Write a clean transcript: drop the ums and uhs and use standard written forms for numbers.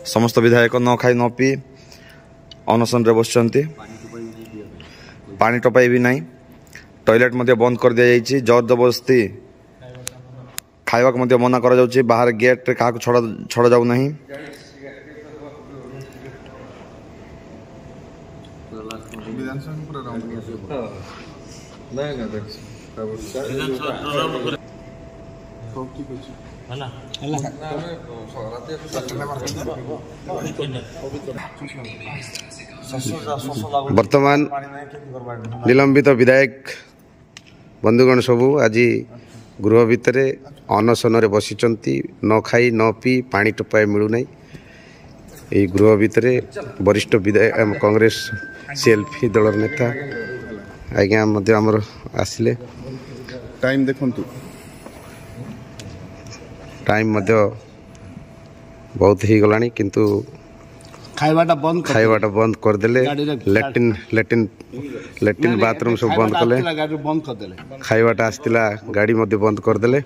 समस्त विधायक न खाई न पी अनशन रे बसचंती पानी टपाई भी नहीं टॉयलेट मध्य बंद कर दिया जाइए जोर जबरदस्ती खाइबा मध्य मना करा जाउछि बाहर गेट रे काहा छड़ा जाउ नहीं वर्तमान निलंबित विधायक बंधुगण सबू आज गृह भितर अनशन बसिचंती न खाई न पी पानी टोपाए मिलूना यही गृह भितर वरिष्ठ विधायक कांग्रेस सीएलपी दल नेता आज्ञा आमर आसिले टाइम देखंतु टाइम बहुत ही गलानी किंतु खाइबाटा बंद करदेले लैट्रिन बाथरूम सब बंद कले खाइबाटा आसतिला गाड़ी बंद करदेले।